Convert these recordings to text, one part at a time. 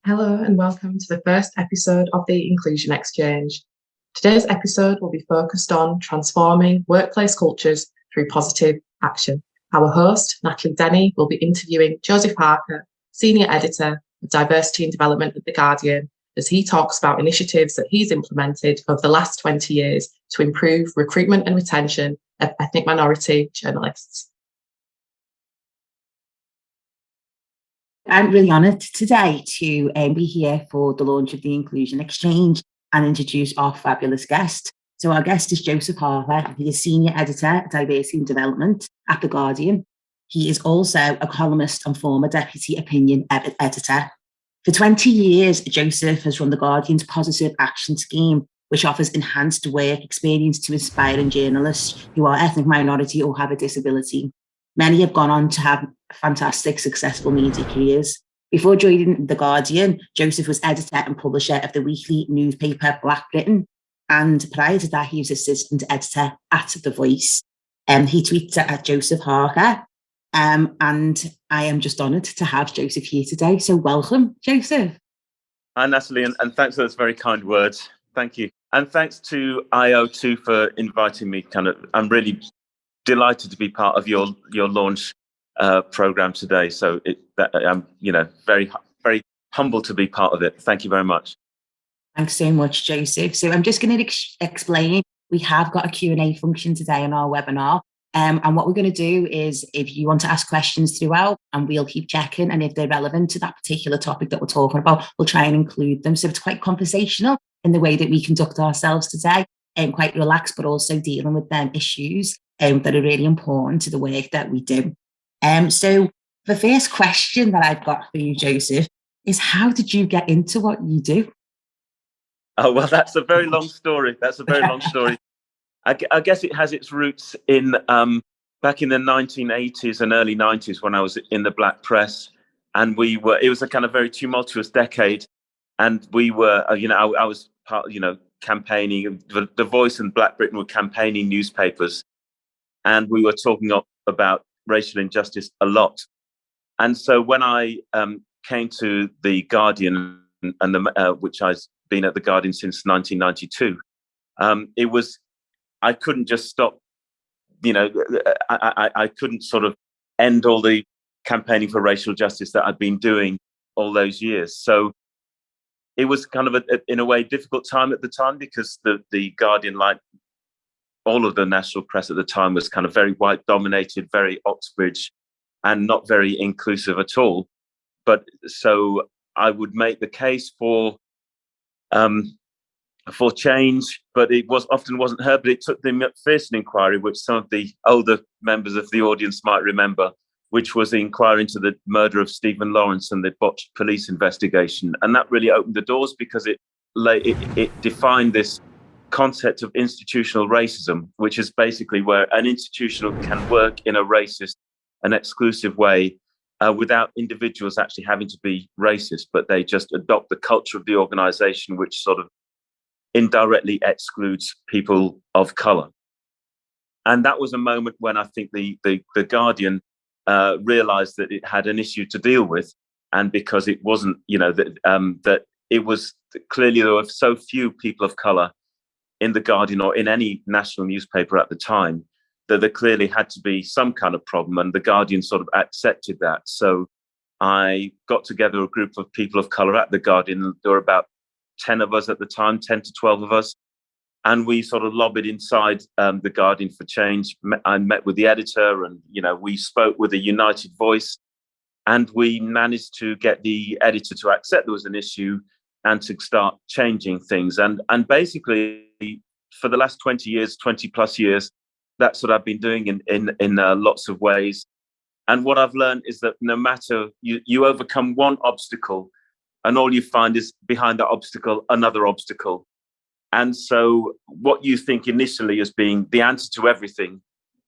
Hello and welcome to the first episode of the Inclusion Exchange. Today's episode will be focused on transforming workplace cultures through positive action. Our host, Natalie Denny, will be interviewing Joseph Harker, Senior Editor of Diversity and Development at The Guardian, as he talks about initiatives that he's implemented over the last 20 years to improve recruitment and retention of ethnic minority journalists. I'm really honoured today to be here for the launch of the Inclusion Exchange and introduce our fabulous guest. So our guest is Joseph Harker. He is Senior Editor, Diversity and Development at The Guardian. He is also a columnist and former Deputy Opinion Editor. For 20 years, Joseph has run The Guardian's Positive Action Scheme, which offers enhanced work experience to aspiring journalists who are ethnic minority or have a disability. Many have gone on to have fantastic, successful media careers. Before joining The Guardian, Joseph was editor and publisher of the weekly newspaper Black Britain. And prior to that, he was assistant editor at The Voice. He tweets at Joseph Harker. And I am just honoured to have Joseph here today. So welcome, Joseph. Hi, Natalie, and thanks for those very kind words. Thank you. And thanks to IO too for inviting me. I'm really delighted to be part of your launch program today. So I'm very very humbled to be part of it. Thank you very much. Thanks so much, Joseph. So I'm just going to explain. We have got a Q&A function today on our webinar. And what we're going to do is, if you want to ask questions throughout, and we'll keep checking, and if they're relevant to that particular topic that we're talking about, we'll try and include them. So it's quite conversational in the way that we conduct ourselves today, and quite relaxed, but also dealing with them issues that are really important to the work that we do. So the first question that I've got for you, Joseph, is how did you get into what you do? Oh, well, that's a very long story. I guess it has its roots in back in the 1980s and early 90s when I was in the black press. And it was a kind of very tumultuous decade. And we were, I was part, campaigning. The Voice and Black Britain were campaigning newspapers. And we were talking about racial injustice a lot. And so when I came to The Guardian, which I've been at The Guardian since 1992, I couldn't just stop, I couldn't sort of end all the campaigning for racial justice that I'd been doing all those years. So it was kind of, in a way, difficult time at the time, because the Guardian, like all of the national press at the time, was kind of very white dominated, very Oxbridge, and not very inclusive at all. But so I would make the case for change, but it often wasn't heard. But it took the McPherson inquiry, which some of the older members of the audience might remember, which was the inquiry into the murder of Stephen Lawrence and the botched police investigation. And that really opened the doors, because it defined this concept of institutional racism, which is basically where an institution can work in a racist and exclusive way without individuals actually having to be racist, but they just adopt the culture of the organization, which sort of indirectly excludes people of color. And that was a moment when I think the Guardian realized that it had an issue to deal with. And because it wasn't, that it was clearly there were so few people of color in the Guardian or in any national newspaper at the time, that there clearly had to be some kind of problem. And the Guardian sort of accepted that. So I got together a group of people of color at the Guardian. There were about 10 of us at the time, 10 to 12 of us. And we sort of lobbied inside the Guardian for change. I met with the editor, and, we spoke with a united voice, and we managed to get the editor to accept there was an issue and to start changing things. And basically, for the last 20 plus years, that's what I've been doing in lots of ways. And what I've learned is that no matter you overcome one obstacle, and all you find is behind that obstacle another obstacle. And so what you think initially as being the answer to everything,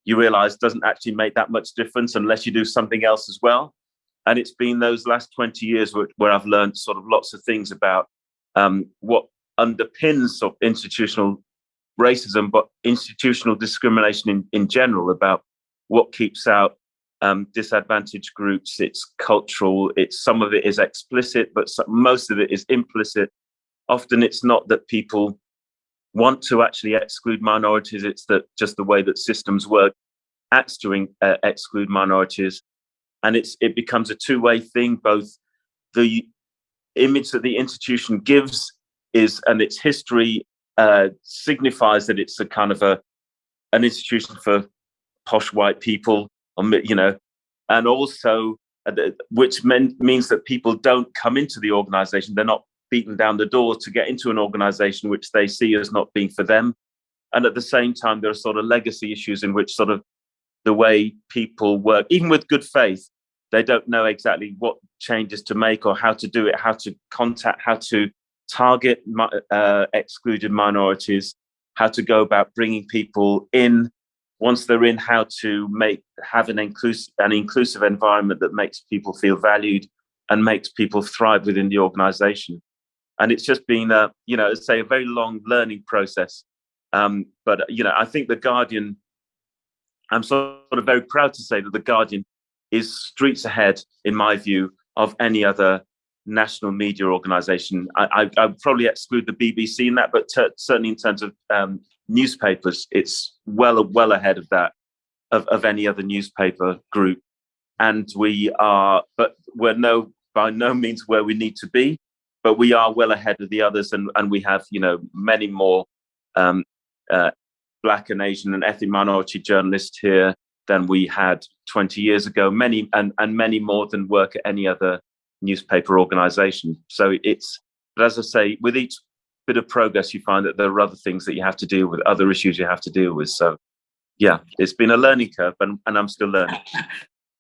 you realize doesn't actually make that much difference unless you do something else as well. And it's been those last 20 years where I've learned sort of lots of things about what underpins sort of institutional racism, but institutional discrimination in general, about what keeps out disadvantaged groups. It's cultural. Some of it is explicit, but most of it is implicit. Often it's not that people want to actually exclude minorities. It's that just the way that systems work acts to exclude minorities. And it becomes a two-way thing. Both the image that the institution gives and its history signifies that it's a kind of an institution for posh white people, and also which means that people don't come into the organization. They're not beaten down the door to get into an organization which they see as not being for them. And at the same time, there are sort of legacy issues in which sort of the way people work, even with good faith, they don't know exactly what changes to make or how to do it, how to contact, how to target excluded minorities, how to go about bringing people in. Once they're in, how to have an inclusive environment that makes people feel valued and makes people thrive within the organization. And it's just been a very long learning process. But I think The Guardian, I'm sort of very proud to say that The Guardian is streets ahead, in my view, of any other national media organisation. I probably exclude the BBC in that, but certainly in terms of newspapers, it's well ahead of that, of any other newspaper group. And we're by no means where we need to be, but we are well ahead of the others, and we have many more Black and Asian and ethnic minority journalists here than we had 20 years ago, many more than work at any other newspaper organisation. So but as I say, with each bit of progress, you find that there are other things that you have to deal with, other issues you have to deal with. So yeah, it's been a learning curve, and I'm still learning.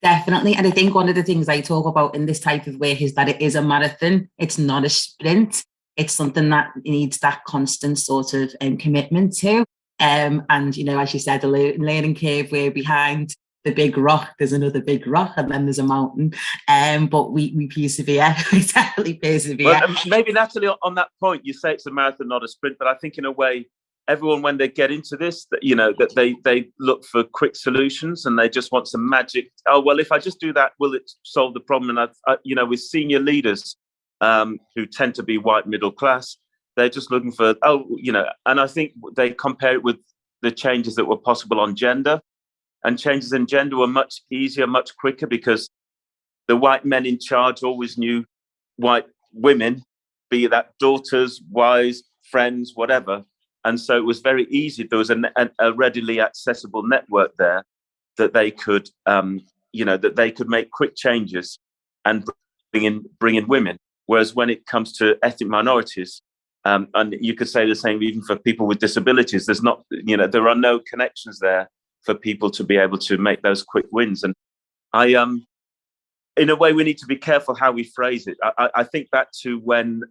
Definitely. And I think one of the things I talk about in this type of work is that it is a marathon. It's not a sprint. It's something that needs that constant sort of commitment to. And, as you said, the learning curve, we're behind the big rock. There's another big rock, and then there's a mountain. But we persevere. We definitely persevere. Well, maybe, Natalie, on that point, you say it's a marathon, not a sprint. But I think in a way, everyone, when they get into this, that they look for quick solutions, and they just want some magic. Oh, well, if I just do that, will it solve the problem? And with senior leaders who tend to be white middle class, they're just looking for, and I think they compare it with the changes that were possible on gender, and changes in gender were much easier, much quicker, because the white men in charge always knew white women, be that daughters, wives, friends, whatever. And so it was very easy. There was a readily accessible network there that they could, make quick changes and bring in women. Whereas when it comes to ethnic minorities, and you could say the same even for people with disabilities, there's not, there are no connections there for people to be able to make those quick wins. And in a way, we need to be careful how we phrase it. I think back to when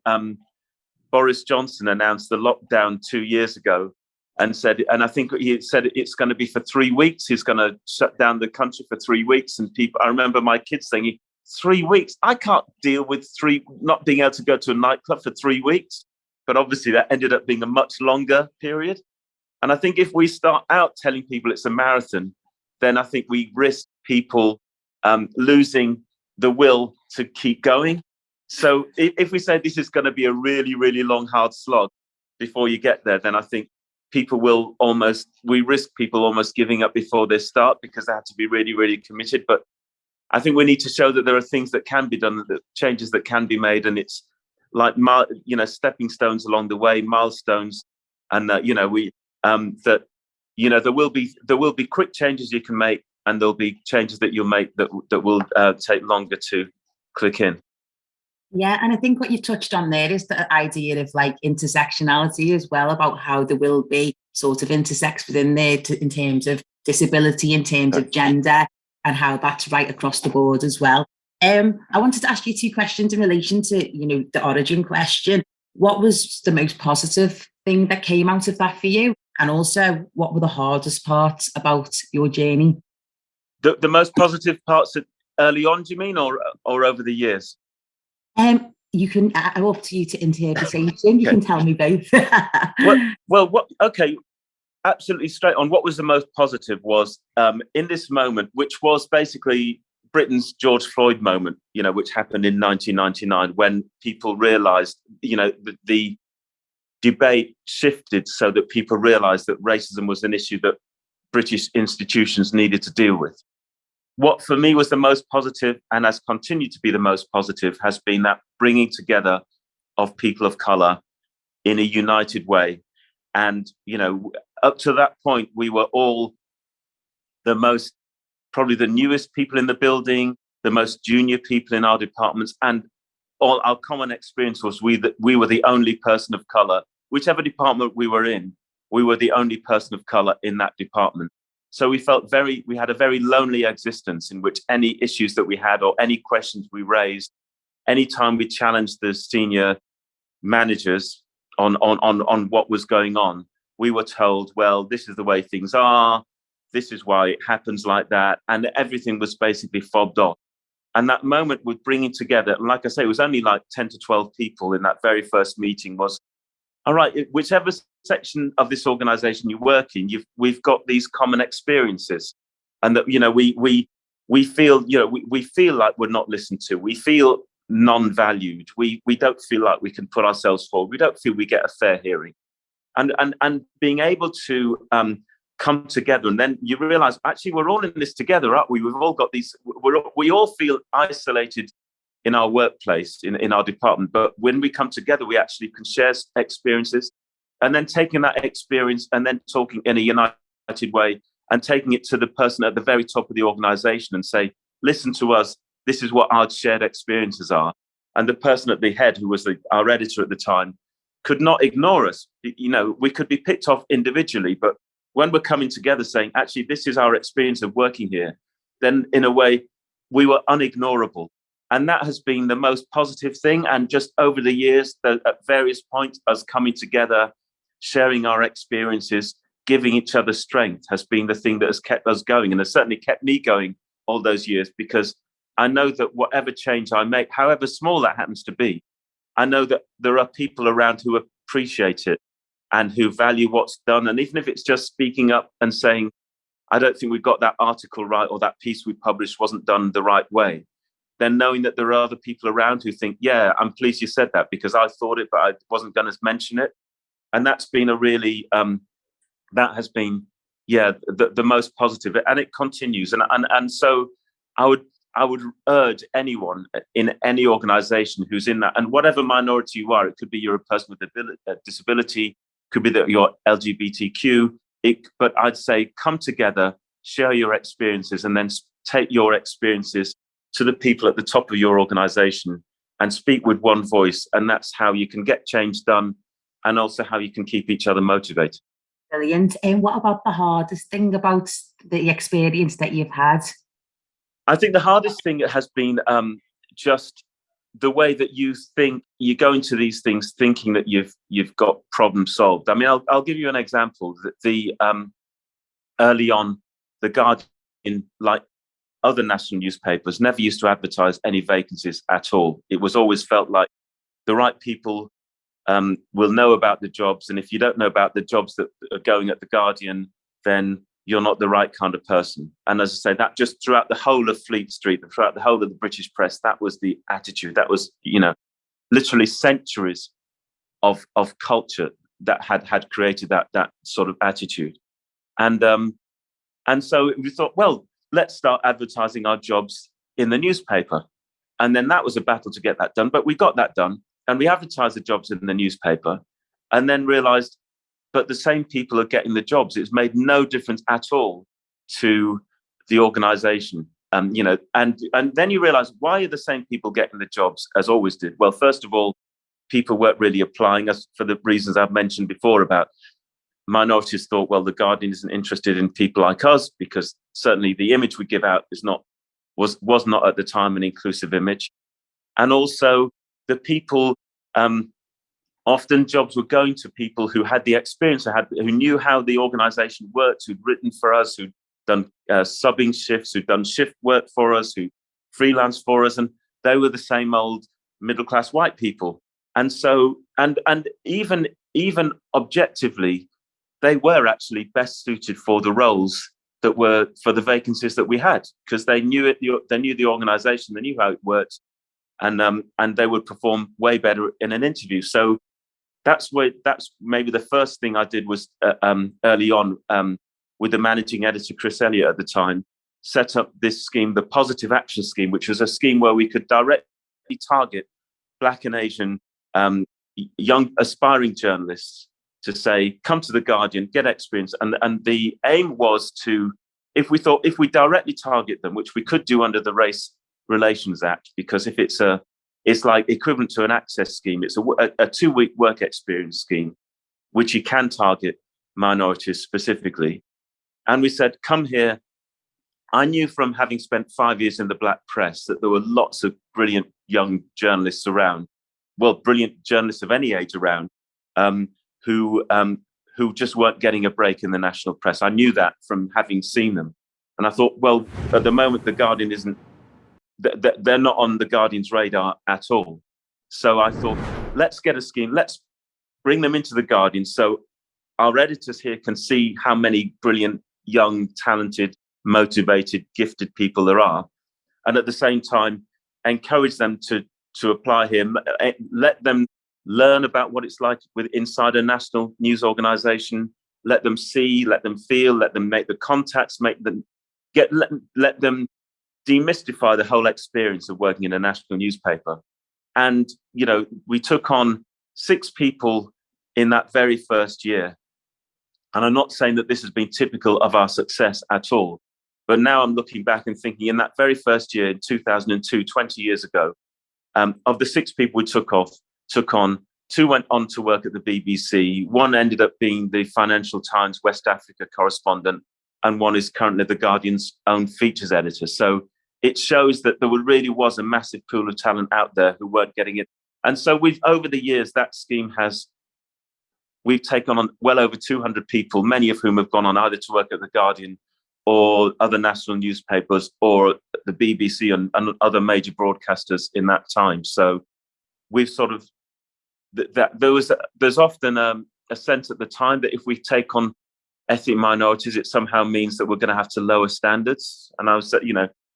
Boris Johnson announced the lockdown 2 years ago, and I think he said it's going to be for 3 weeks. He's going to shut down the country for 3 weeks. And I remember my kids saying, 3 weeks? I can't deal with not being able to go to a nightclub for 3 weeks. But obviously that ended up being a much longer period. And I think if we start out telling people it's a marathon, then I think we risk people losing the will to keep going. So if we say this is going to be a really, really long, hard slog before you get there, then I think we risk people almost giving up before they start, because they have to be really, really committed. But I think we need to show that there are things that can be done, that changes that can be made, and it's like stepping stones along the way, milestones, and there will be quick changes you can make, and there'll be changes that you'll make that will take longer to click in. Yeah, and I think what you touched on there is the idea of like intersectionality as well, about how there will be sort of intersects within there in terms of disability, in terms of gender, and how that's right across the board as well. I wanted to ask you 2 questions in relation to, the origin question. What was the most positive thing that came out of that for you? And also, what were the hardest parts about your journey? The most positive parts early on, do you mean, or over the years? You can. I'm up to you to interpretation. You can tell me both. Okay. absolutely straight on. What was the most positive was in this moment, which was basically Britain's George Floyd moment, which happened in 1999, when people realised, the debate shifted so that people realised that racism was an issue that British institutions needed to deal with. What for me was the most positive, and has continued to be the most positive, has been that bringing together of people of colour in a united way. And, up to that point, we were all probably the newest people in the building, the most junior people in our departments, and all our common experience was we were the only person of colour. Whichever department we were in, we were the only person of colour in that department. So we had a very lonely existence, in which any issues that we had or any questions we raised, anytime we challenged the senior managers on what was going on, we were told, well, this is the way things are, this is why it happens like that, and everything was basically fobbed off. And that moment with bringing together, and like I say, it was only like 10 to 12 people in that very first meeting, was, all right, whichever section of this organization you work in, we've got these common experiences, and that we feel we feel like we're not listened to, we feel non-valued, we don't feel like we can put ourselves forward, we don't feel we get a fair hearing, and being able to come together, and then you realize actually we're all in this together, aren't we? We've all got these. We all feel isolated in our workplace, in our department, but when we come together, we actually can share experiences, and then taking that experience and then talking in a united way and taking it to the person at the very top of the organization and say, listen to us, this is what our shared experiences are. And the person at the head, who was our editor at the time, could not ignore us. We could be picked off individually, but when we're coming together saying, actually, this is our experience of working here, then in a way, we were unignorable. And that has been the most positive thing. And just over the years, at various points, us coming together, sharing our experiences, giving each other strength has been the thing that has kept us going, and has certainly kept me going all those years, because I know that whatever change I make, however small that happens to be, I know that there are people around who appreciate it and who value what's done. And even if it's just speaking up and saying, I don't think we got that article right, or that piece we published wasn't done the right way, then knowing that there are other people around who think, yeah, I'm pleased you said that, because I thought it, but I wasn't going to mention it. And that's been a really, that has been, the most positive, and it continues. And so I would urge anyone in any organization who's in that, and whatever minority you are, it could be you're a person with a disability, could be that you're LGBTQ, but I'd say come together, share your experiences, and then take your experiences to the people at the top of your organization and speak with one voice. And that's how you can get change done, and also how you can keep each other motivated. Brilliant. And what about the hardest thing about the experience that you've had? I think the hardest thing has been just the way that you think. You go into these things thinking that you've got problems solved. I mean, I'll give you an example. The early on, the Guardian, like other national newspapers, never used to advertise any vacancies at all. It was always felt like the right people will know about the jobs, and if you don't know about the jobs that are going at the Guardian, then you're not the right kind of person. And as I say, that just throughout the whole of Fleet Street, throughout the whole of the British press, that was the attitude. That was, literally centuries of culture that had created that sort of attitude. And so we thought, well, let's start advertising our jobs in the newspaper. And then that was a battle to get that done, but we got that done. And we advertised the jobs in the newspaper, and then realized, but the same people are getting the jobs. It's made no difference at all to the organization. And then you realize, why are the same people getting the jobs as always did? Well, first of all, people weren't really applying, as for the reasons I've mentioned before about minorities thought, well, the Guardian isn't interested in people like us, because certainly the image we give out was not at the time an inclusive image. And also the people, often jobs were going to people who had the experience, who knew how the organization worked, who'd written for us, who'd done subbing shifts, who'd done shift work for us, who freelance for us, and they were the same old middle-class white people. And so, and even objectively, they were actually best suited for the roles that were for the vacancies that we had, because they knew it. They knew the organisation. They knew how it worked, and they would perform way better in an interview. So that's maybe the first thing I did was early on with the managing editor Chris Elliott at the time, set up this scheme, the Positive Action Scheme, which was a scheme where we could directly target Black and Asian young aspiring journalists to say, come to The Guardian, get experience. And the aim was to, if we directly target them, which we could do under the Race Relations Act, because if it's like equivalent to an access scheme, it's a 2-week work experience scheme, which you can target minorities specifically. And we said, come here. I knew from having spent 5 years in the Black press that there were lots of brilliant young journalists around, well, brilliant journalists of any age around, who just weren't getting a break in the national press. I knew that from having seen them. And I thought, well, at the moment, The Guardian isn't, they're not on The Guardian's radar at all. So I thought, let's get a scheme, let's bring them into The Guardian so our editors here can see how many brilliant, young, talented, motivated, gifted people there are. And at the same time, encourage them to apply here, let them learn about what it's like inside a national news organization, let them see, let them feel, let them make the contacts, let them demystify the whole experience of working in a national newspaper. And, we took on 6 people in that very first year. And I'm not saying that this has been typical of our success at all. But now I'm looking back and thinking in that very first year, in 2002, 20 years ago, of the 6 people we took on, 2 went on to work at the BBC. 1 ended up being the Financial Times West Africa correspondent, and 1 is currently the Guardian's own features editor. So it shows that there really was a massive pool of talent out there who weren't getting it. And so over the years, that scheme we've taken on well over 200 people, many of whom have gone on either to work at the Guardian or other national newspapers or the BBC and other major broadcasters in that time. So we've sort of, there's often a sense at the time that if we take on ethnic minorities, it somehow means that we're going to have to lower standards. And I was,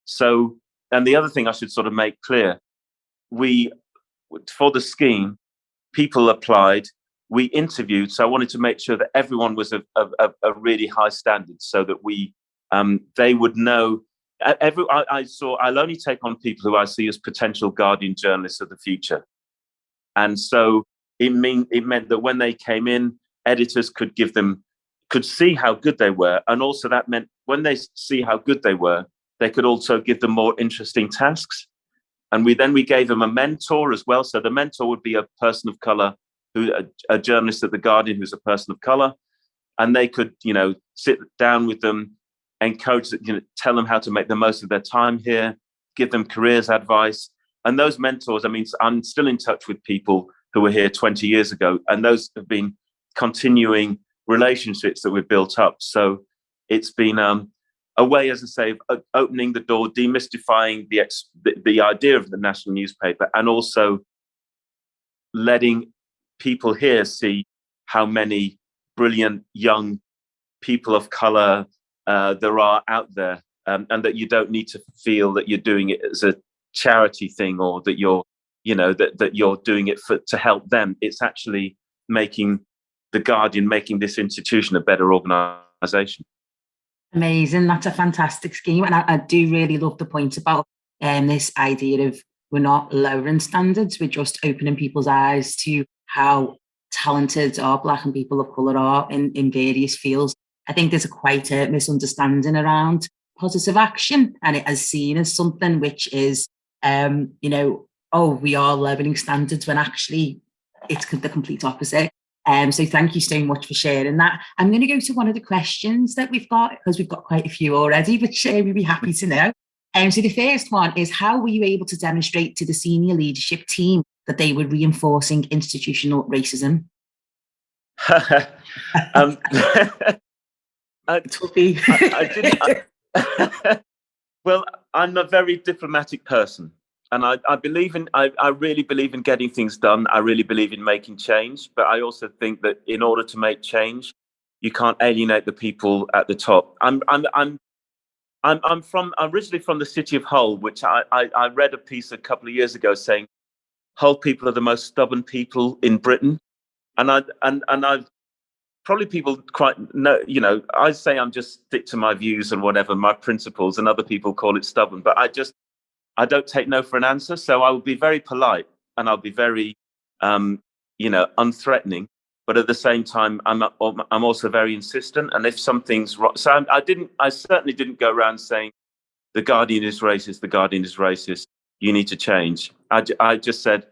so, and the other thing I should sort of make clear, for the scheme, people applied, we interviewed. So I wanted to make sure that everyone was of a really high standard so that they would know. I'll only take on people who I see as potential Guardian journalists of the future. And so it meant that when they came in, editors could see how good they were. And also that meant when they see how good they were, they could also give them more interesting tasks. And we gave them a mentor as well. So the mentor would be a person of color, a journalist at The Guardian who's a person of color. And they could, sit down with them, encourage, tell them how to make the most of their time here, give them careers advice. And those mentors, I'm still in touch with people who were here 20 years ago, and those have been continuing relationships that we've built up. So it's been a way, as I say, of opening the door, demystifying the idea of the national newspaper, and also letting people here see how many brilliant young people of color there are out there, and that you don't need to feel that you're doing it as a charity thing, or that you're doing it to help them. It's actually making The Guardian, making this institution a better organisation. Amazing. That's a fantastic scheme. And I do really love the point about this idea of we're not lowering standards, we're just opening people's eyes to how talented our Black and people of colour are in various fields. I think there's quite a misunderstanding around positive action, and it is seen as something which is, we are lowering standards, when actually it's the complete opposite. So thank you so much for sharing that. I'm going to go to one of the questions that we've got, because we've got quite a few already, which we'd be happy to know. So the first one is, how were you able to demonstrate to the senior leadership team that they were reinforcing institutional racism? Well, I'm a very diplomatic person, and I really believe in getting things done. I really believe in making change, but I also think that in order to make change, you can't alienate the people at the top. I'm originally from the city of Hull, which I read a piece a couple of years ago saying Hull people are the most stubborn people in Britain, and I probably people quite know, I say I'm just stick to my views and whatever, my principles, and other people call it stubborn, but I don't take no for an answer. So I will be very polite and I'll be very, unthreatening. But at the same time, I'm also very insistent. And if something's wrong, so I certainly didn't go around saying the Guardian is racist. The Guardian is racist. You need to change. I just said,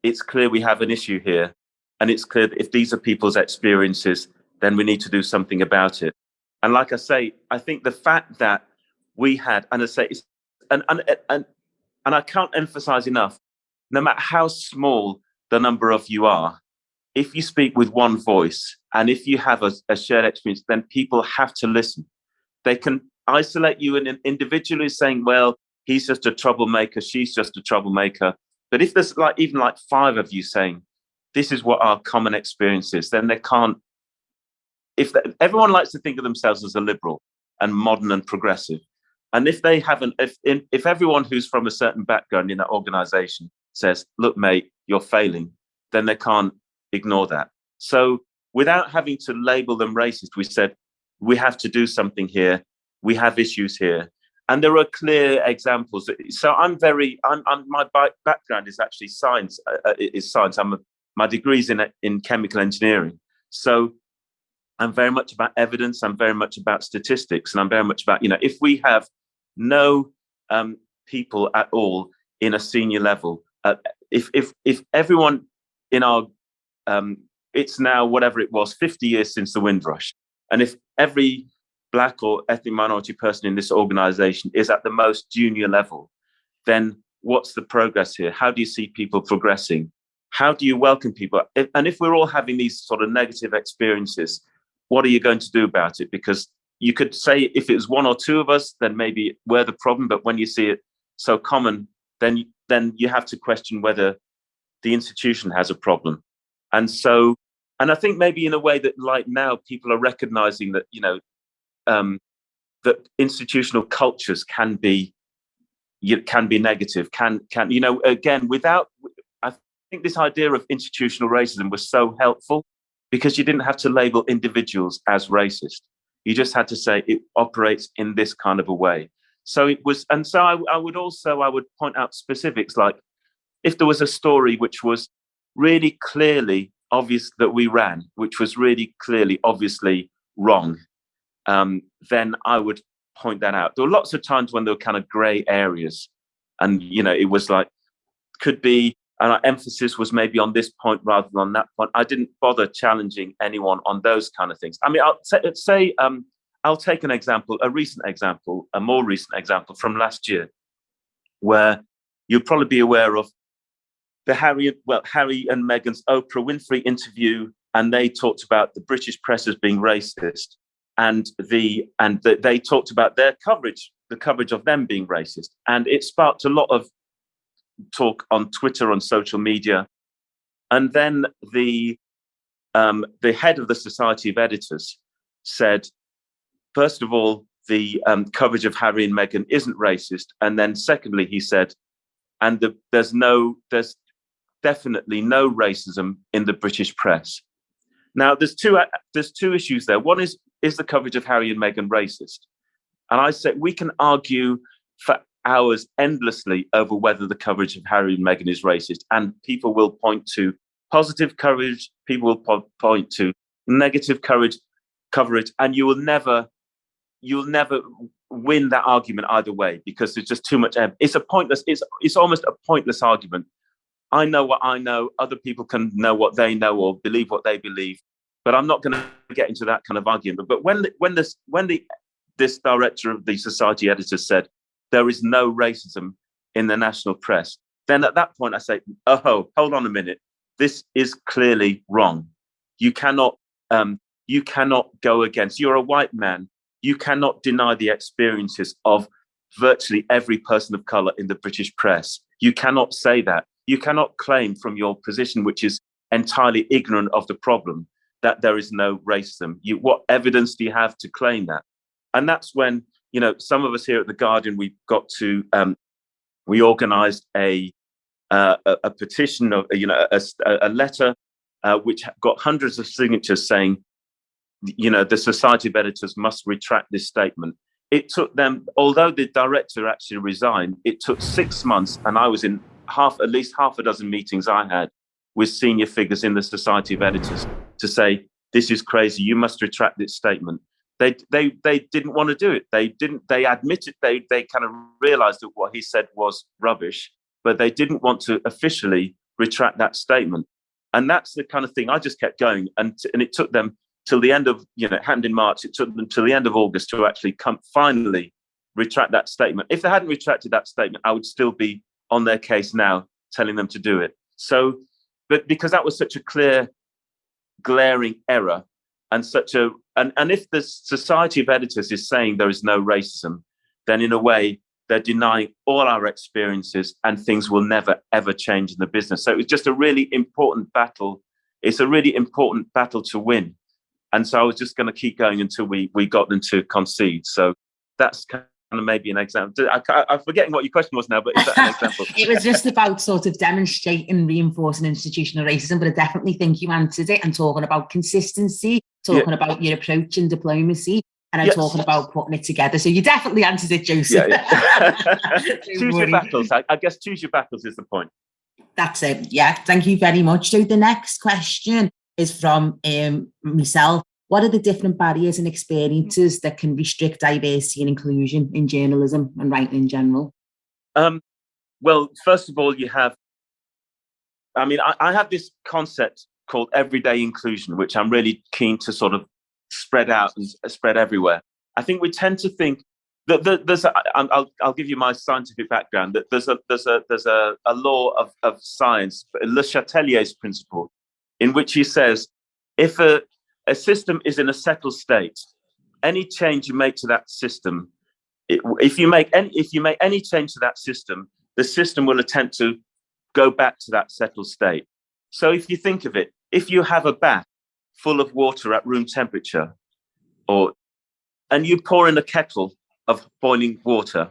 it's clear we have an issue here. And it's clear that if these are people's experiences, then we need to do something about it. And like I say, I think the fact that we had, and I say, and I can't emphasize enough, no matter how small the number of you are, if you speak with one voice and if you have a shared experience, then people have to listen. They can isolate you individually saying, well, he's just a troublemaker, she's just a troublemaker. But if there's even 5 of you saying, this is what our common experience is, then they can't. Everyone likes to think of themselves as a liberal and modern and progressive. And if they haven't, if everyone who's from a certain background in that organization says, look, mate, you're failing, then they can't ignore that. So without having to label them racist, we said, we have to do something here. We have issues here. And there are clear examples. So my background is actually science. My degree's in chemical engineering. So I'm very much about evidence. I'm very much about statistics. And I'm very much about, if we have no people at all in a senior level, if everyone in our, it's now whatever it was, 50 years since the Windrush. And if every Black or ethnic minority person in this organization is at the most junior level, then what's the progress here? How do you see people progressing? How do you welcome people? And if we're all having these sort of negative experiences, what are you going to do about it? Because you could say if it was 1 or 2 of us, then maybe we're the problem. But when you see it so common, then you have to question whether the institution has a problem. And I think maybe in a way that now people are recognizing that, that institutional cultures can be negative, again, without, I think this idea of institutional racism was so helpful because you didn't have to label individuals as racist. You just had to say it operates in this kind of a way. So it was, and so I would point out specifics, like if there was a story which was really clearly obvious that we ran, which was really clearly, obviously wrong, then I would point that out. There were lots of times when there were kind of grey areas, and it was like could be, and our emphasis was maybe on this point rather than on that point. I didn't bother challenging anyone on those kind of things. I mean, I'll take an example, a more recent example from last year, where you'll probably be aware of the Harry and Meghan's Oprah Winfrey interview, and they talked about the British press as being racist, and they talked about their coverage, the coverage of them being racist, and it sparked a lot of talk on Twitter, on social media, and then the head of the Society of Editors said, first of all, the coverage of Harry and Meghan isn't racist, and then secondly, he said, and there's definitely no racism in the British press. Now, there's two issues there. One is the coverage of Harry and Meghan racist? And I say we can argue for hours endlessly over whether the coverage of Harry and Meghan is racist, and people will point to positive coverage, people will point to negative coverage, and you will never win that argument either way, because there's just too much. It's almost a pointless argument. I know what I know. Other people can know what they know or believe what they believe. But I'm not going to get into that kind of argument. But when this director of the Society Editors said there is no racism in the national press, then at that point I say, oh, hold on a minute. This is clearly wrong. You cannot go against. You're a white man. You cannot deny the experiences of virtually every person of colour in the British press. You cannot say that. You cannot claim from your position, which is entirely ignorant of the problem, that there is no racism. What evidence do you have to claim that? And that's when, some of us here at The Guardian, we organised a petition of, a letter which got hundreds of signatures saying, the Society of Editors must retract this statement. It took them, although the director actually resigned, it took 6 months, and I was in at least half a dozen meetings I had with senior figures in the Society of Editors to say, this is crazy, you must retract this statement. They didn't want to do it. They admitted, they kind of realized that what he said was rubbish, but they didn't want to officially retract that statement. And that's the kind of thing I just kept going. And it took them till the end of, it happened in March, it took them till the end of August to actually finally retract that statement. If they hadn't retracted that statement, I would still be on their case now, telling them to do it. So, but because that was such a clear, glaring error, and and if the Society of Editors is saying there is no racism, then in a way they're denying all our experiences, and things will never ever change in the business. So it was just a really important battle. It's a really important battle to win. And so I was just going to keep going until we got them to concede. So that's kind of maybe an example. I'm forgetting what your question was now, but is that an example? It was just about sort of demonstrating, reinforcing institutional racism, but I definitely think you answered it, and talking about consistency, talking about your approach and diplomacy, and I'm talking about putting it together. So you definitely answered it, Joseph. Choose your battles. I guess choose your battles is the point. That's it. Yeah, thank you very much. So the next question is from myself. What are the different barriers and experiences that can restrict diversity and inclusion in journalism and writing in general? Well, first of all, I have this concept called everyday inclusion, which I'm really keen to sort of spread out and spread everywhere. I think we tend to think that I'll give you my scientific background, that there's a law of science, Le Chatelier's principle, in which he says, if a system is in a settled state, any change you make to that system, if you make any change to that system, the system will attempt to go back to that settled state. So if you think of it, if you have a bath full of water at room temperature, and you pour in a kettle of boiling water,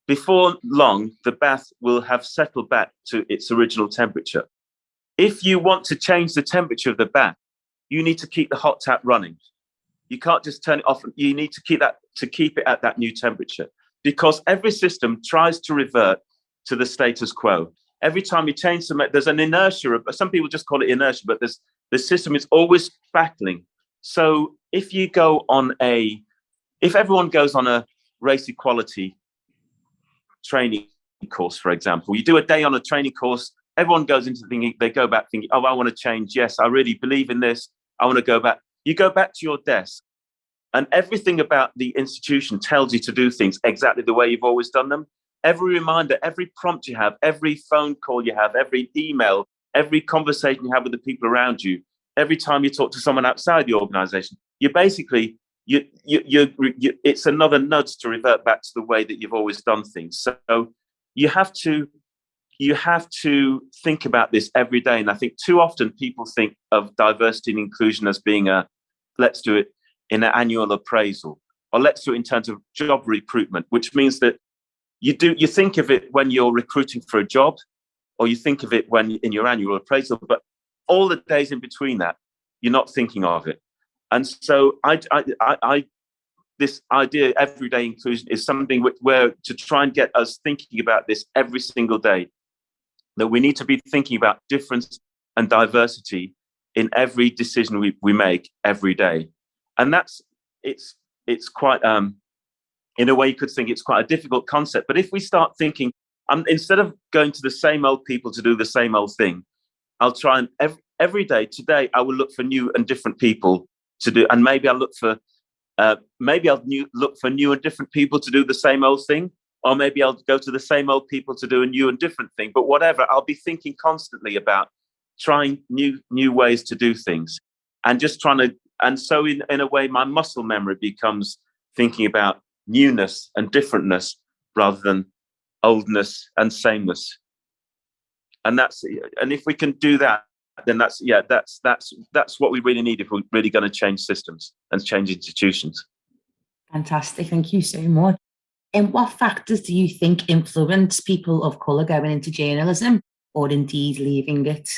before long, the bath will have settled back to its original temperature. If you want to change the temperature of the bath, you need to keep the hot tap running. You can't just turn it off. You need to keep it at that new temperature, because every system tries to revert to the status quo. Every time you change there's an inertia. Some people just call it inertia, but the system is always battling. So if everyone goes on a race equality training course, for example, you do a day on a training course, everyone goes into thinking, they go back thinking, oh, I want to change. Yes, I really believe in this. I want to go back. You go back to your desk, and everything about the institution tells you to do things exactly the way you've always done them. Every reminder, every prompt you have, every phone call you have, every email, every conversation you have with the people around you, every time you talk to someone outside the organization, it's another nudge to revert back to the way that you've always done things. So you have to think about this every day. And I think too often people think of diversity and inclusion as being let's do it in an annual appraisal, or let's do it in terms of job recruitment, which means that you think of it when you're recruiting for a job, or you think of it when in your annual appraisal, but all the days in between that, you're not thinking of it. And so this idea, everyday inclusion, is something where to try and get us thinking about this every single day, that we need to be thinking about difference and diversity in every decision we make every day. And it's quite, in a way you could think it's quite a difficult concept. But if we start thinking, instead of going to the same old people to do the same old thing, I'll try and every day, today, I will look for new and different people to do. And maybe I'll look for new and different people to do the same old thing. Or maybe I'll go to the same old people to do a new and different thing. But whatever, I'll be thinking constantly about trying new ways to do things, and just trying to. And so in a way, my muscle memory becomes thinking about newness and differentness rather than oldness and sameness. And if we can do that, then that's what we really need if we're really going to change systems and change institutions. Fantastic, thank you so much. And what factors do you think influence people of colour going into journalism, or indeed leaving it?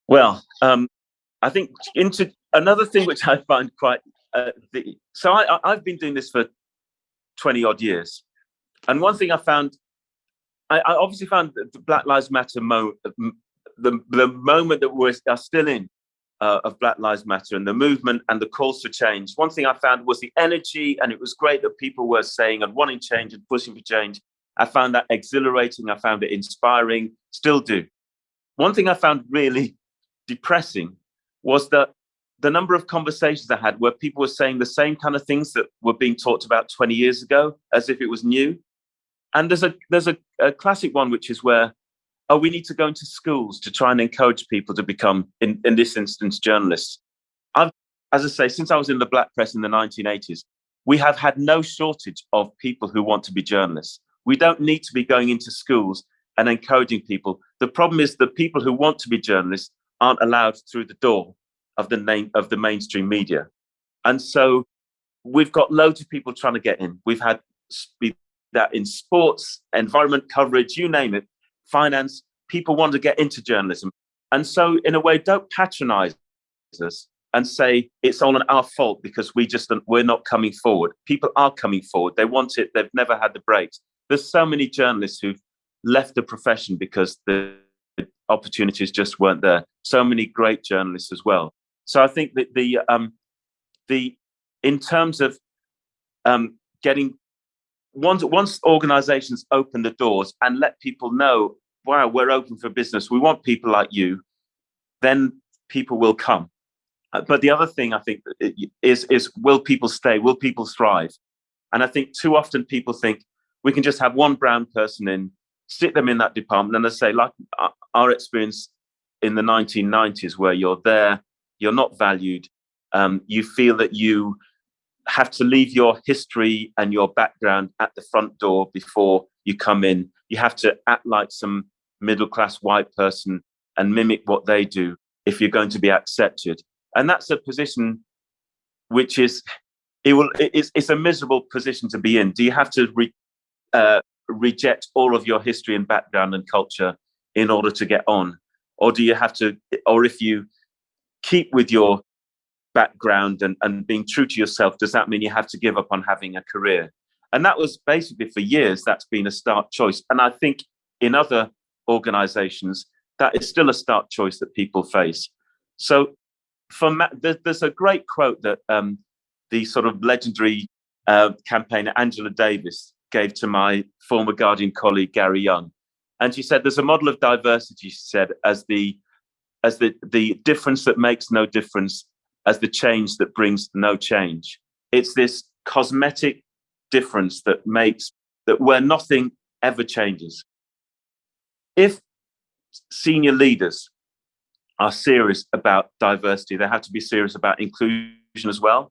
Well, I think into another thing which I find quite I've been doing this for 20 odd years, and one thing I found, I obviously found that the Black Lives Matter the moment that we are still in of Black Lives Matter and the movement and the calls for change. One thing I found was the energy, and it was great that people were saying and wanting change and pushing for change. I found that exhilarating. I found it inspiring, still do. One thing I found really depressing was that the number of conversations I had where people were saying the same kind of things that were being talked about 20 years ago, as if it was new. And there's a classic one, which is where, we need to go into schools to try and encourage people to become, in this instance, journalists. As I say, since I was in the black press in the 1980s, we have had no shortage of people who want to be journalists. We don't need to be going into schools and encouraging people. The problem is that people who want to be journalists aren't allowed through the door of the mainstream media. And so we've got loads of people trying to get in. We've had that in sports, environment coverage, you name it, finance, people want to get into journalism. And so in a way, don't patronize us and say it's all our fault because we're not coming forward. People are coming forward. They want it. They've never had the breaks. There's so many journalists who've left the profession because the opportunities just weren't there. So many great journalists as well. So I think that in terms of getting, once organizations open the doors and let people know, wow, we're open for business, we want people like you, then people will come. But the other thing I think is will people stay? Will people thrive? And I think too often people think we can just have one brown person in, stick them in that department. And I say, like our experience in the 1990s, where you're there, you're not valued, you feel that you have to leave your history and your background at the front door before you come in. You have to act like some middle-class white person and mimic what they do if you're going to be accepted. And that's a position which it's a miserable position to be in. Do you have to reject all of your history and background and culture in order to get on? Or do you have to, or if you keep with your background and being true to yourself, does that mean you have to give up on having a career? And that was basically, for years, that's been a stark choice. And I think in other organizations, that is still a stark choice that people face. So there's a great quote that the sort of legendary campaigner Angela Davis gave to my former Guardian colleague, Gary Young. And she said, there's a model of diversity, she said, as the difference that makes no difference, as the change that brings no change. It's this cosmetic difference that makes that where nothing ever changes. If senior leaders are serious about diversity, they have to be serious about inclusion as well.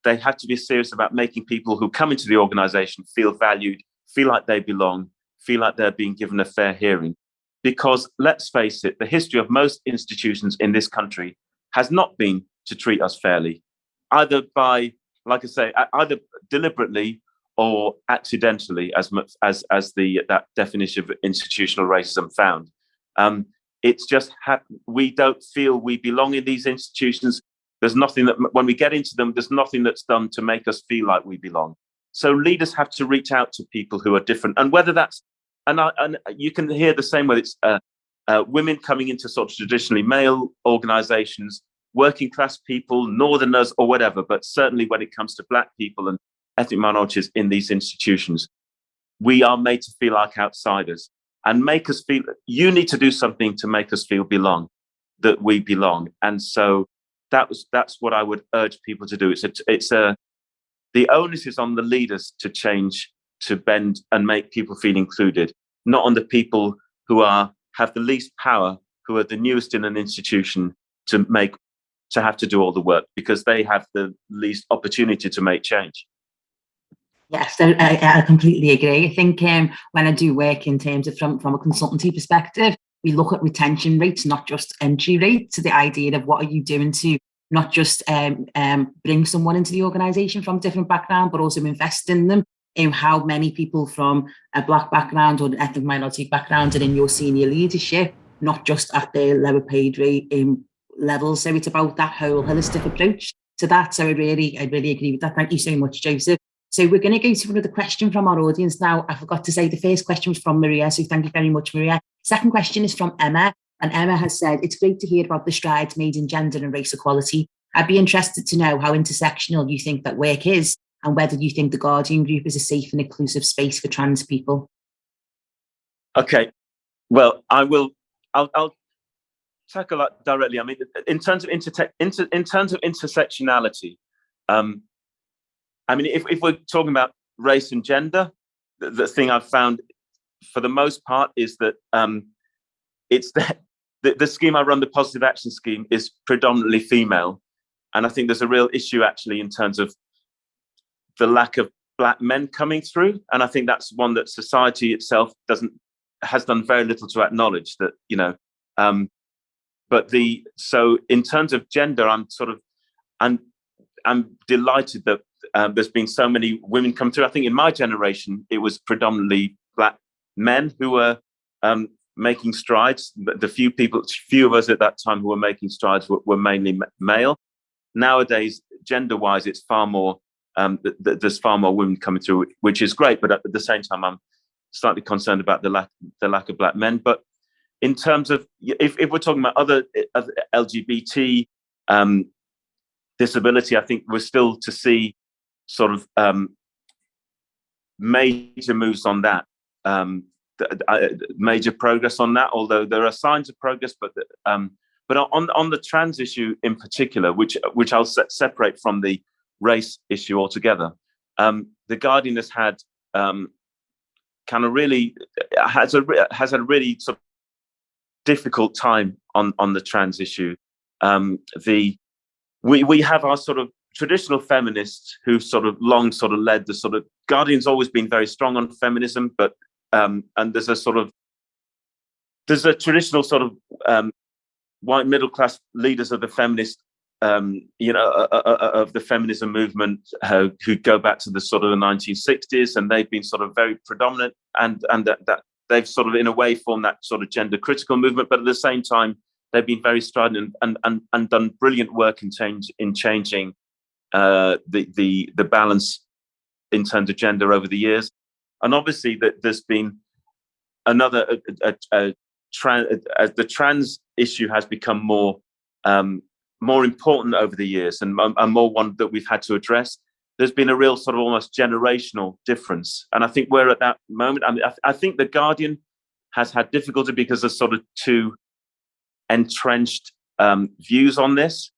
They have to be serious about making people who come into the organization feel valued, feel like they belong, feel like they're being given a fair hearing. Because let's face it, the history of most institutions in this country has not been to treat us fairly, either by, like I say, either deliberately or accidentally, as much as that definition of institutional racism found. It's just we don't feel we belong in these institutions. There's nothing that, when we get into them, there's nothing that's done to make us feel like we belong. So leaders have to reach out to people who are different, and whether that's, and you can hear the same whether it's women coming into sort of traditionally male organizations, working class people, northerners, or whatever. But certainly when it comes to black people and ethnic minorities in these institutions, we are made to feel like outsiders and make us feel, you need to do something to make us feel that we belong. And so that's what I would urge people to do. The onus is on the leaders to change, to bend and make people feel included, not on the people who have the least power, who are the newest in an institution to have to do all the work, because they have the least opportunity to make change. Yes, I completely agree. I think when I do work in terms of from a consultancy perspective, we look at retention rates, not just entry rates. So the idea of what are you doing to not just bring someone into the organisation from a different background, but also invest in them. How many people from a Black background or an ethnic minority background are in your senior leadership, not just at their lower paid rate levels. So it's about that whole holistic approach to that. So I really agree with that. Thank you so much, Joseph. So we're going to go to another question from our audience now. I forgot to say the first question was from Maria. So thank you very much, Maria. Second question is from Emma. And Emma has said, it's great to hear about the strides made in gender and race equality. I'd be interested to know how intersectional you think that work is, and whether you think the Guardian Group is a safe and inclusive space for trans people. Okay, well, I'll tackle that directly. I mean, in terms of intersectionality, I mean, if we're talking about race and gender, the thing I've found for the most part is that it's the scheme I run, the Positive Action Scheme, is predominantly female. And I think there's a real issue actually in terms of the lack of Black men coming through. And I think that's one that society itself has done very little to acknowledge that, so in terms of gender, I'm delighted that there's been so many women come through. I think in my generation, it was predominantly Black men who were making strides. The few of us at that time who were making strides were mainly male. Nowadays, gender-wise, it's far more. There's far more women coming through, which is great. But at the same time, I'm slightly concerned about the lack of Black men. But in terms of if we're talking about other LGBT disability, I think we're still to see sort of major moves on that, major progress on that. Although there are signs of progress, but on the trans issue in particular, which I'll separate from the race issue altogether, the Guardian has had had a really sort of difficult time on the trans issue. We have our sort of traditional feminists who sort of long sort of led the sort of Guardian's always been very strong on feminism, but and there's a traditional sort of white middle class leaders of the feminist of the feminism movement who go back to the sort of the 1960s, and they've been sort of very predominant, and that they've sort of in a way formed that sort of gender critical movement, but at the same time they've been very strident and done brilliant work in changing the balance in terms of gender over the years. And obviously that there's been another the trans issue has become more important over the years, and more one that we've had to address. There's been a real sort of almost generational difference, and I think we're at that moment. I mean, I think the Guardian has had difficulty because there's sort of two entrenched views on this,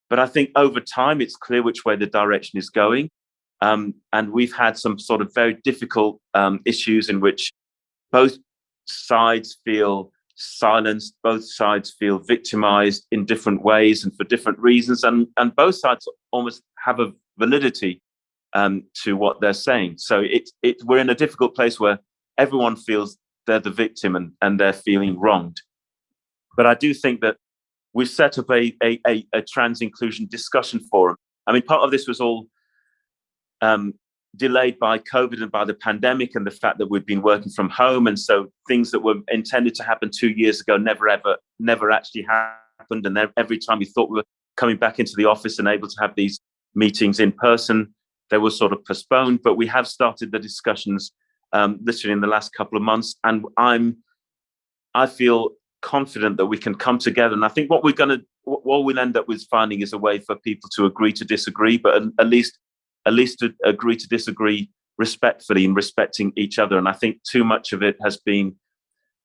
but I think over time it's clear which way the direction is going, and we've had some sort of very difficult issues in which both sides feel silenced, both sides feel victimized in different ways and for different reasons, and both sides almost have a validity to what they're saying. So we're in a difficult place where everyone feels they're the victim and they're feeling wronged. But I do think that we've set up a trans inclusion discussion forum. I mean, part of this was all delayed by COVID and by the pandemic and the fact that we've been working from home. And so things that were intended to happen 2 years ago never actually happened. And every time we thought we were coming back into the office and able to have these meetings in person, they were sort of postponed. But we have started the discussions literally in the last couple of months. And I feel confident that we can come together. And I think what we'll end up with finding is a way for people to agree to disagree, but at least to agree to disagree respectfully and respecting each other. And I think too much of it has been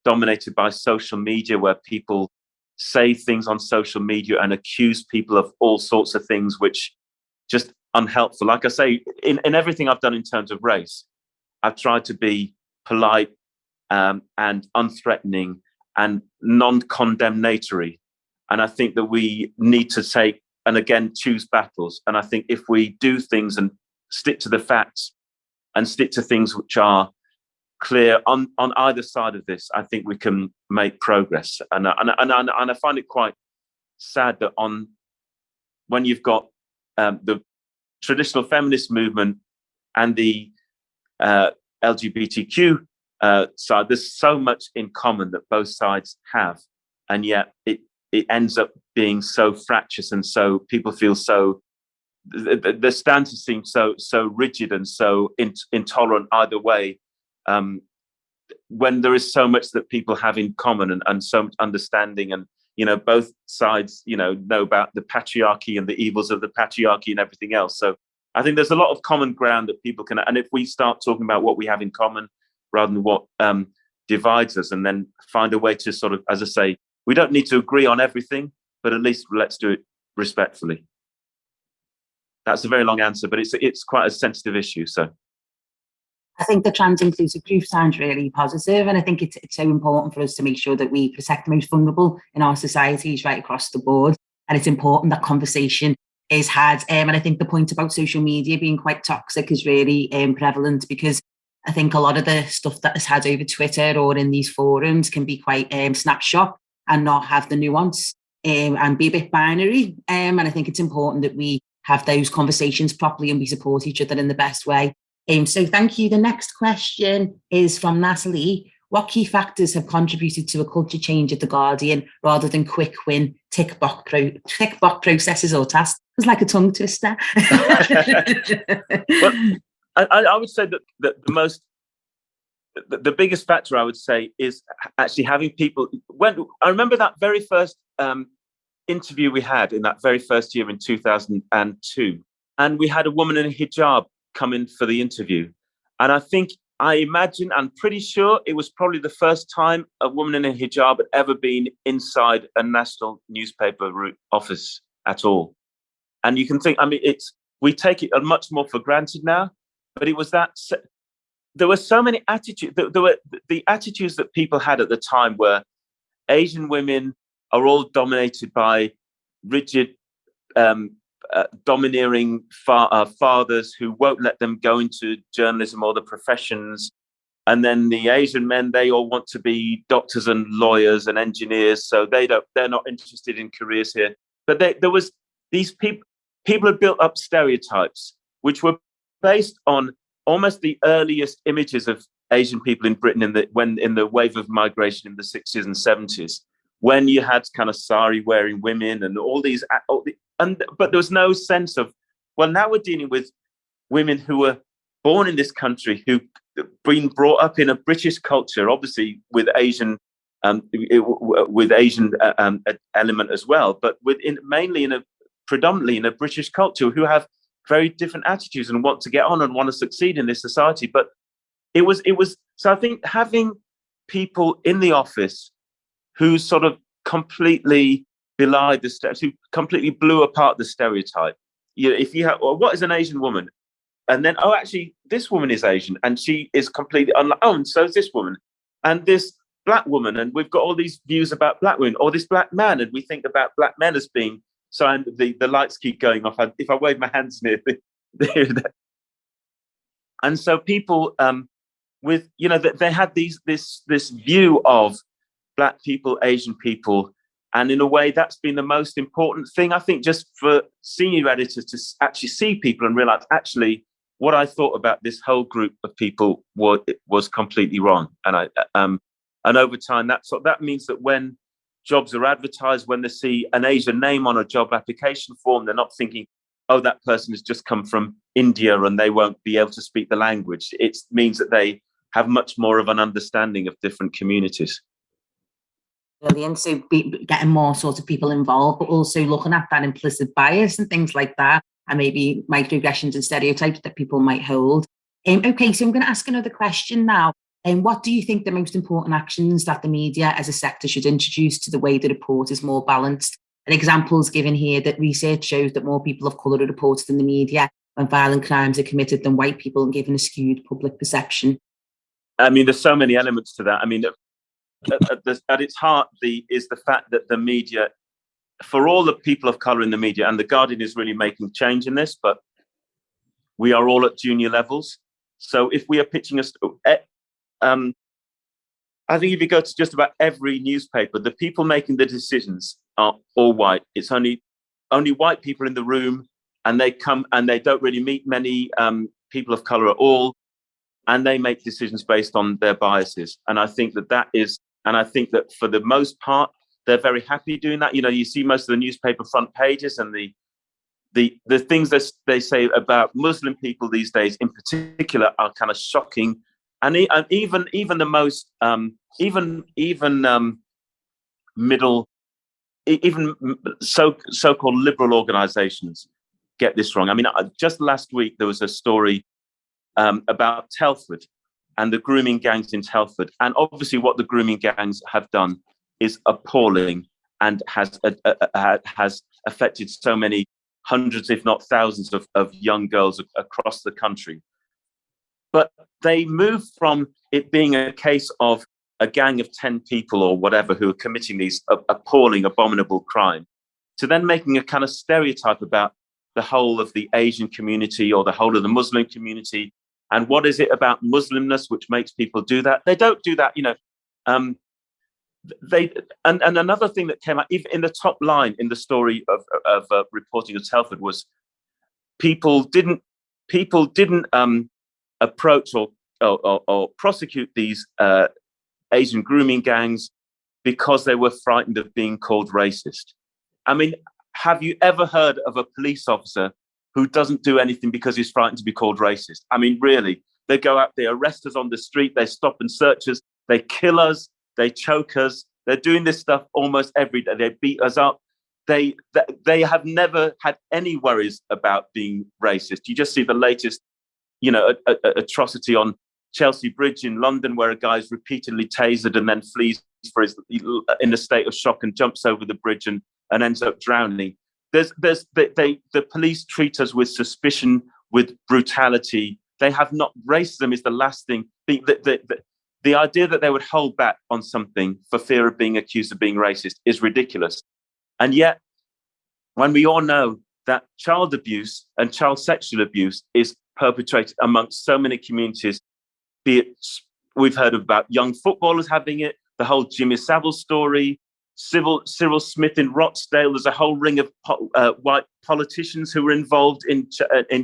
dominated by social media, where people say things on social media and accuse people of all sorts of things, which just unhelpful. Like I say, in everything I've done in terms of race, I've tried to be polite and unthreatening and non-condemnatory. And I think that we need to take, and again, choose battles. And I think if we do things and stick to the facts and stick to things which are clear on either side of this, I think we can make progress. And I find it quite sad that when you've got the traditional feminist movement and the LGBTQ side, there's so much in common that both sides have, and yet it ends up being so fractious, and so people feel so the stances seem so rigid and so intolerant either way, when there is so much that people have in common, and so much understanding, and both sides know about the patriarchy and the evils of the patriarchy and everything else. So I think there's a lot of common ground that people can, and if we start talking about what we have in common rather than what divides us, and then find a way to sort of, as I say, we don't need to agree on everything, but at least let's do it respectfully. That's a very long answer, but it's quite a sensitive issue. So I think the trans inclusive group sounds really positive, and I think it's so important for us to make sure that we protect the most vulnerable in our societies right across the board. And it's important that conversation is had. And I think the point about social media being quite toxic is really prevalent, because I think a lot of the stuff that is had over Twitter or in these forums can be quite snapshot and not have the nuance and be a bit binary. And I think it's important that we have those conversations properly and we support each other in the best way. So thank you. The next question is from Natalie. What key factors have contributed to a culture change at The Guardian rather than quick win tick box processes or tasks? It's like a tongue twister. Well, I would say that the biggest factor, I would say, is actually having people. When I remember that very first interview we had in that very first year in 2002, and we had a woman in a hijab come in for the interview, and I'm pretty sure it was probably the first time a woman in a hijab had ever been inside a national newspaper office at all. And you can think, we take it much more for granted now, but it was that there were so many attitudes. There were the attitudes that people had at the time were Asian women are all dominated by rigid, domineering fathers who won't let them go into journalism or the professions. And then the Asian men, they all want to be doctors and lawyers and engineers, so they're not interested in careers here. But there was these people had built up stereotypes which were based on almost the earliest images of Asian people in Britain in the wave of migration in the 60s and 70s, when you had kind of sari wearing women and but there was no sense of, well, now we're dealing with women who were born in this country, who've been brought up in a British culture, obviously with Asian element as well, but predominantly in a British culture, who have very different attitudes and want to get on and want to succeed in this society. But it was so I think having people in the office who sort of completely belied the steps, who completely blew apart the stereotype. If you have, what is an Asian woman? And then, actually, this woman is Asian and she is completely unlike, and so is this woman. And this black woman, and we've got all these views about black women, or this black man, and we think about black men as being, so the lights keep going off. If I wave my hands near and so people they had this view of black people, Asian people. And in a way, that's been the most important thing, I think, just for senior editors to actually see people and realize, actually, what I thought about this whole group of people was completely wrong. And over time, that means that when jobs are advertised, when they see an Asian name on a job application form, they're not thinking, oh, that person has just come from India and they won't be able to speak the language. It means that they have much more of an understanding of different communities. Brilliant. So getting more sort of people involved, but also looking at that implicit bias and things like that, and maybe microaggressions and stereotypes that people might hold. Okay, so I'm going to ask another question now. What do you think the most important actions that the media as a sector should introduce to the way the report is more balanced? An example is given here that research shows that more people of colour are reported in the media when violent crimes are committed than white people, and given a skewed public perception. There's so many elements to that. At its heart, is the fact that the media, for all the people of colour in the media, and The Guardian is really making change in this, but we are all at junior levels. So if we are pitching I think if you go to just about every newspaper, the people making the decisions are all white. It's only white people in the room, and they come and they don't really meet many people of color at all, and they make decisions based on their biases. And I think that for the most part, they're very happy doing that. You see most of the newspaper front pages and the things that they say about Muslim people these days, in particular, are kind of shocking. And even the most middle, even so-called liberal organisations get this wrong. I mean, just last week there was a story about Telford and the grooming gangs in Telford, and obviously what the grooming gangs have done is appalling and has affected so many hundreds, if not thousands, of young girls across the country. But they moved from it being a case of a gang of 10 people or whatever who are committing these appalling, abominable crime, to then making a kind of stereotype about the whole of the Asian community or the whole of the Muslim community. And what is it about Muslimness which makes people do that? They don't do that, and another thing that came out, even in the top line in the story of reporting of Telford, was people didn't approach or prosecute these Asian grooming gangs because they were frightened of being called racist. I mean, have you ever heard of a police officer who doesn't do anything because he's frightened to be called racist? I mean, really, they go out, they arrest us on the street, they stop and search us, they kill us, they choke us. They're doing this stuff almost every day. They beat us up. They have never had any worries about being racist. You just see the latest, atrocity on Chelsea Bridge in London, where a guy's repeatedly tasered and then flees in a state of shock and jumps over the bridge and ends up drowning. The police treat us with suspicion, with brutality. They have not. Racism is the last thing. The idea that they would hold back on something for fear of being accused of being racist is ridiculous. And yet, when we all know that child abuse and child sexual abuse is perpetrated amongst so many communities, be it, we've heard about young footballers having it, the whole Jimmy Savile story, Cyril Smith in Rochdale, there's a whole ring of white politicians who were involved in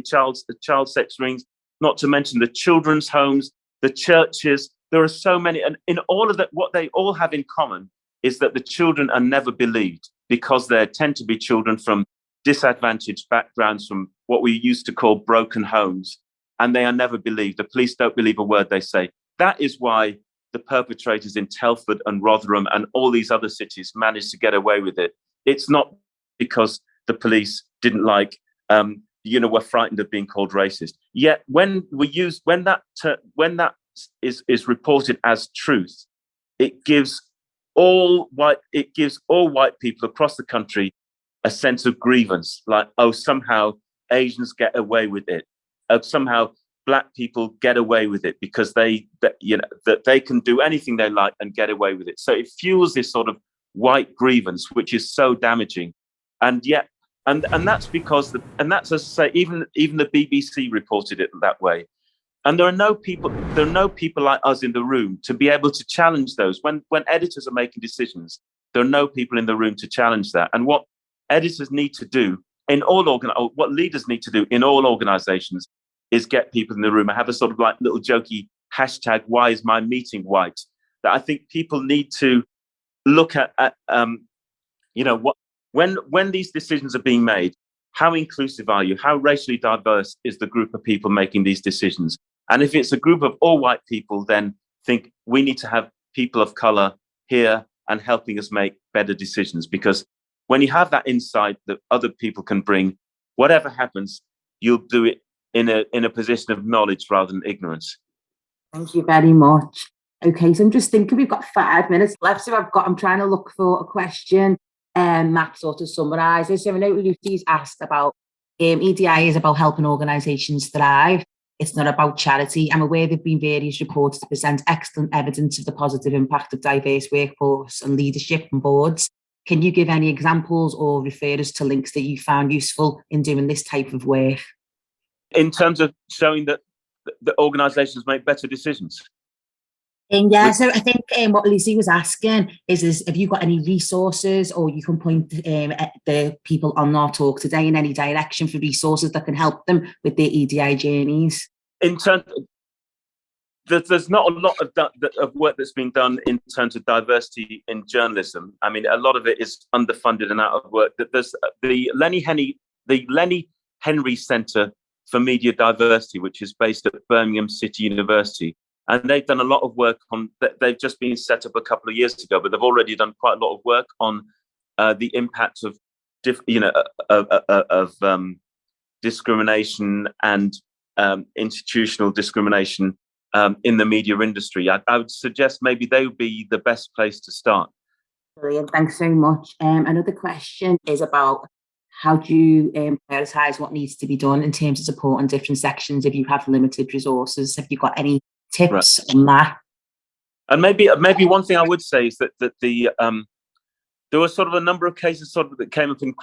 child sex rings, not to mention the children's homes, the churches. There are so many, and in all of that, what they all have in common is that the children are never believed because they tend to be children from disadvantaged backgrounds, from what we used to call broken homes, and they are never believed. The police don't believe a word they say. That is why the perpetrators in Telford and Rotherham and all these other cities managed to get away with it. It's not because the police didn't were frightened of being called racist. Yet when that is reported as truth, it gives all white people across the country a sense of grievance, like, oh, somehow Asians get away with it. Somehow Black people get away with it because that they can do anything they like and get away with it. So it fuels this sort of white grievance, which is so damaging. And yet, and that's because that's, as I say, even the BBC reported it that way. And there are no people like us in the room to be able to challenge those. When editors are making decisions, there are no people in the room to challenge that. And what editors need to do what leaders need to do in all organizations is get people in the room and have a sort of like little jokey hashtag, why is my meeting white? That I think people need to look at when these decisions are being made, how inclusive are you? How racially diverse is the group of people making these decisions? And if it's a group of all white people, then think we need to have people of color here and helping us make better decisions. Because when you have that insight that other people can bring, whatever happens, you'll do it in a position of knowledge rather than ignorance. Thank you very much. Okay, so I'm just thinking we've got 5 minutes left. So I'm trying to look for a question, Matt, sort of summarises. So I know Lucy's asked about EDI is about helping organisations thrive. It's not about charity. I'm aware there have been various reports to present excellent evidence of the positive impact of diverse workforce and leadership and boards. Can you give any examples or refer us to links that you found useful in doing this type of work? In terms of showing that the organisations make better decisions? Yeah, so I think what Lucy was asking is have you got any resources, or you can point at the people on our talk today in any direction for resources that can help them with their EDI journeys? In terms, there's not a lot of work that's been done in terms of diversity in journalism. I mean, a lot of it is underfunded and out of work. There's the Lenny Henry Centre for Media Diversity, which is based at Birmingham City University. And they've done a lot of work on, they've just been set up a couple of years ago, but they've already done quite a lot of work on the impact of, discrimination and institutional discrimination in the media industry. I would suggest maybe they would be the best place to start. Brilliant, thanks so much. Another question is about how do you prioritise what needs to be done in terms of support on different sections if you have limited resources? Have you got any tips on that? And maybe one thing I would say is that there were sort of a number of cases that came up in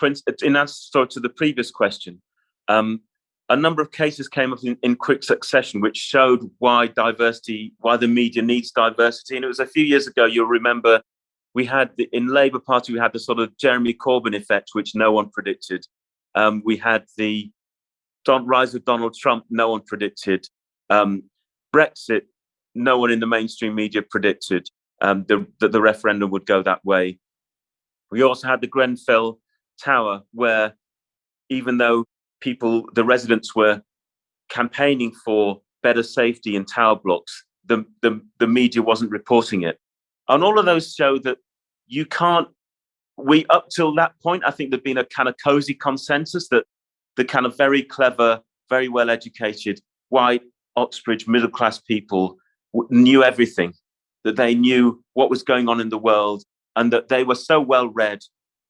answer to the previous question. A number of cases came up in quick succession, which showed why the media needs diversity. And it was a few years ago, you'll remember, we had in Labour Party, we had the sort of Jeremy Corbyn effect, which no one predicted. We had the rise of Donald Trump, no one predicted. Brexit, no one in the mainstream media predicted that the referendum would go that way. We also had the Grenfell Tower, where even though the residents were campaigning for better safety in tower blocks, the media wasn't reporting it. And all of those show that up till that point, I think there'd been a kind of cozy consensus that the kind of very clever, very well-educated, white, Oxbridge, middle-class people knew everything, that they knew what was going on in the world, and that they were so well-read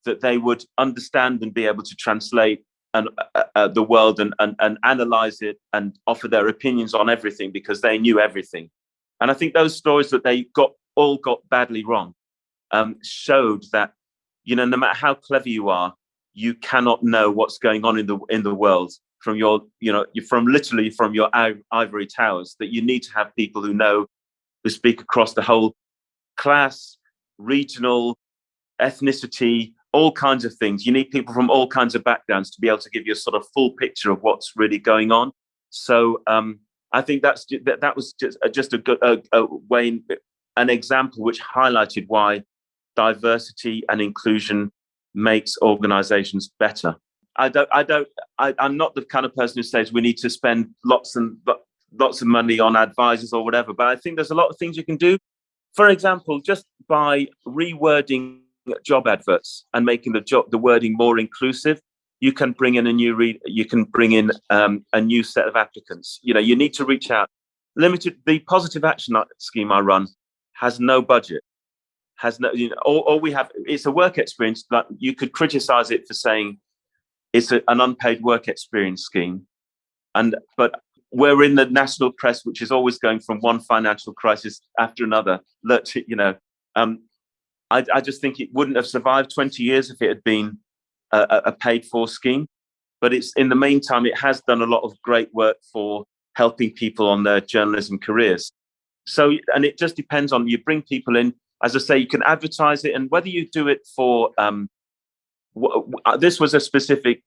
that they would understand and be able to translate the world and analyze it and offer their opinions on everything because they knew everything. And I think those stories that they all got badly wrong showed that, no matter how clever you are, you cannot know what's going on in the world from your ivory towers. That you need to have people who speak across the whole class, regional, ethnicity, all kinds of things. You need people from all kinds of backgrounds to be able to give you a sort of full picture of what's really going on. So I think that was just a good way, an example which highlighted why diversity and inclusion makes organizations better. I'm not the kind of person who says we need to spend lots of money on advisors or whatever, but I think there's a lot of things you can do. For example, just by rewording job adverts and making the wording more inclusive, you can bring in a new set of applicants. You need to reach out. The positive action scheme I run has no budget, all we have, it's a work experience. Like, you could criticize it for saying it's an unpaid work experience scheme, but we're in the national press, which is always going from one financial crisis after another. I just think it wouldn't have survived 20 years if it had been a paid-for scheme. But in the meantime, it has done a lot of great work for helping people on their journalism careers. So, and it just depends on, you bring people in. As I say, you can advertise it, and whether you do it for, this was a specific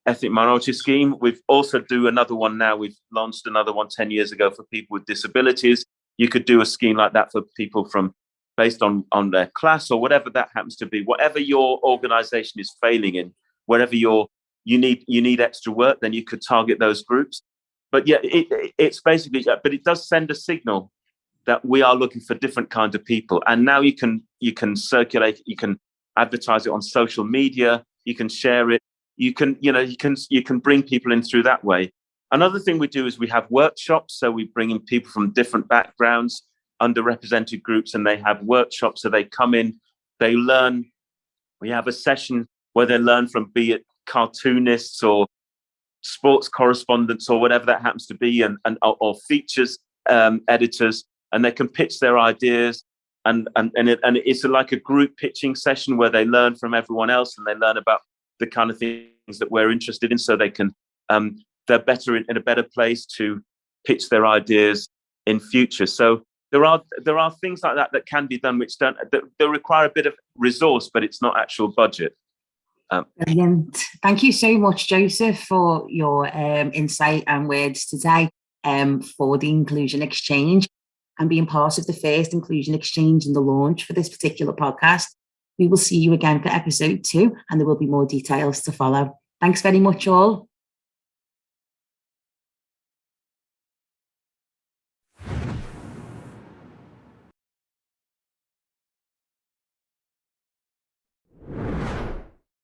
ethnic minority scheme. We've also do another one now. We've launched another one 10 years ago for people with disabilities. You could do a scheme like that for people based on their class or whatever that happens to be. Whatever your organization is failing in, wherever you need extra work, then you could target those groups. But yeah, it's basically, but it does send a signal that we are looking for different kinds of people. And now you can circulate, you can advertise it on social media, you can share it, you can bring people in through that way. Another thing we do is we have workshops. So we bring in people from different backgrounds, underrepresented groups, and they have workshops. So they come in, they learn. We have a session where they learn from, be it cartoonists or sports correspondents or whatever that happens to be, or features editors, and they can pitch their ideas. And it's like a group pitching session where they learn from everyone else and they learn about the kind of things that we're interested in, so they can they're better in a better place to pitch their ideas in future. So there are things like that can be done which don't they require a bit of resource, but it's not actual budget. Brilliant. Thank you so much, Joseph, for your insight and words today for the Inclusion Exchange and being part of the first Inclusion Exchange and the launch for this particular podcast. We will see you again for episode 2, and there will be more details to follow. Thanks very much, all.